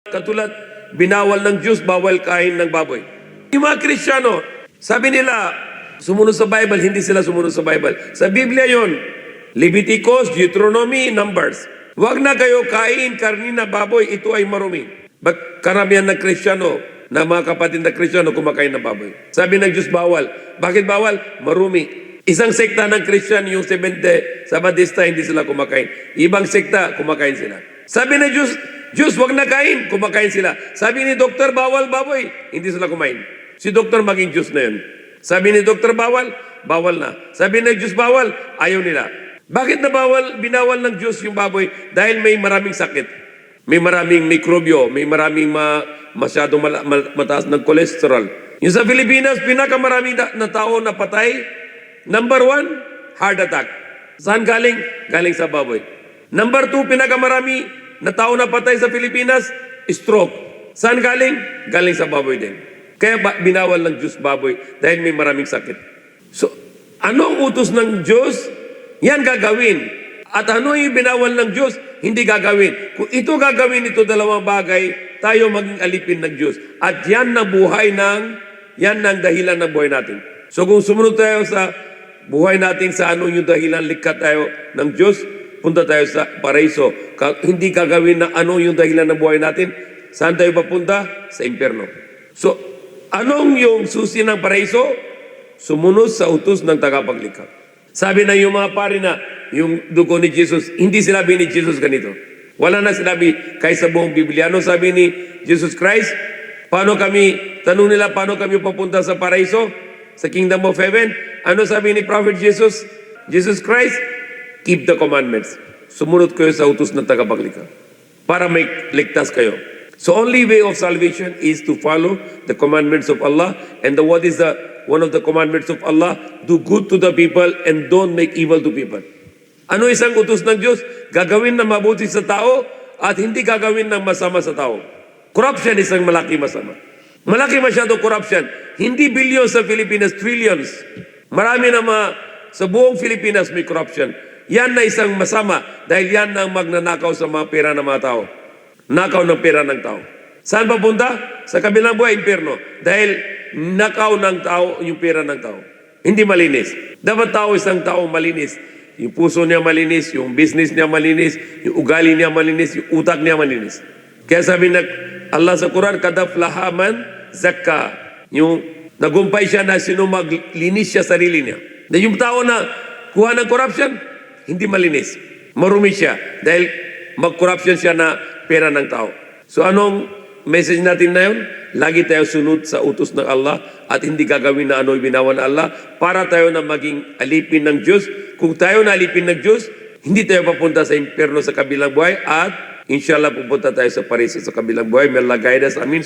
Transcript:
Katulad, binawal ng Diyos, bawal kain ng baboy. Yung mga Kristiyano, sabi nila, sumunod sa Bible, hindi sila sumunod sa Bible. Sa Biblia yon, Leviticus, Deuteronomy, Numbers. Huwag na kayo kain karni na baboy, ito ay marumi. Karamihan ng Kristiyano, na mga kapatid na Kristiyano, kumakain ng baboy. Sabi ng Diyos, bawal. Bakit bawal? Marumi. Isang sekta ng Christian, yung Sabadista, hindi sila kumakain. Ibang sekta, kumakain sila. Sabi ng Diyos, wag na kain, kumakain sila. Sabi ni Doktor, bawal baboy, hindi sila kumain. Si Doktor maging Diyos na yun. Sabi ni Doktor, bawal na. Sabi ni Diyos, bawal, ayaw nila. Bakit na binawal ng Diyos yung baboy? Dahil may maraming sakit. May maraming mikrobyo, may maraming masyadong mataas ng cholesterol. Yung sa Pilipinas, pinakamaraming na tao na patay, number 1, heart attack. Saan galing? Galing sa baboy. Number 2, pinakamarami na tao na patay sa Pilipinas, stroke. Saan galing? Galing sa baboy din. Kaya binawal ng Diyos baboy dahil may maraming sakit. So, ano ang utos ng Diyos? Yan gagawin. At ano yung binawal ng Diyos? Hindi gagawin. Kung ito gagawin, ito dalawang bagay, tayo maging alipin ng Diyos. At yan ang dahilan ng buhay natin. So kung sumunod tayo sa buhay natin sa ano yung dahilan, likha tayo ng Diyos, punta tayo sa paraiso. Hindi gagawin na ano yung dahilan ng buhay natin, saan tayo papunta? Sa impyerno. So, anong yung susi ng paraiso? Sumunod sa utos ng tagapaglikha. Sabi na yung mga pari na, yung dugo ni Jesus, hindi sinabi ni Jesus ganito. Wala na sinabi kahit sa buong Biblia. Ano sabi ni Jesus Christ? Tanong nila, paano kami papunta sa paraiso? Sa kingdom of heaven? Ano sabi ni Prophet Jesus? Jesus Christ? Keep the commandments. Sumunod kayo sa utos ng tagapaglikha para may ligtas kayo. So only way of salvation is to follow the commandments of Allah. And what is one of the commandments of Allah? Do good to the people and don't make evil to people. Ano isang utos ng Diyos? Gagawin na mabuti sa tao at hindi gagawin ng masama sa tao. Corruption isang malaki masama. Malaki masyado corruption. Hindi billions sa Pilipinas, trillions. Marami na sa buong Pilipinas may corruption. Yan na isang masama dahil yan ang magnanakaw sa mga pera ng mga tao. Nakaw ng pera ng tao. Saan papunta? Sa kabilang buhay, impyerno. Dahil nakaw ng tao yung pera ng tao. Hindi malinis. Dapat isang tao malinis. Yung puso niya malinis, yung business niya malinis, yung ugali niya malinis, yung utak niya malinis. Kaya sabi na Allah sa Quran, kadaflaha man zakka. Yung nagumpay siya na sino maglinis siya sarili niya. Na yung tao na kuha ng corruption, hindi malinis. Marumi siya dahil mag-corruption siya na pera ng tao. So anong message natin na yun? Lagi tayo sunod sa utos ng Allah at hindi gagawin na ano ibinawan ng Allah para tayo na maging alipin ng Diyos. Kung tayo na alipin ng Diyos, hindi tayo papunta sa impyerno sa kabilang buhay at inshallah pupunta tayo sa paraiso sa kabilang buhay. May Allah guide us. Amin.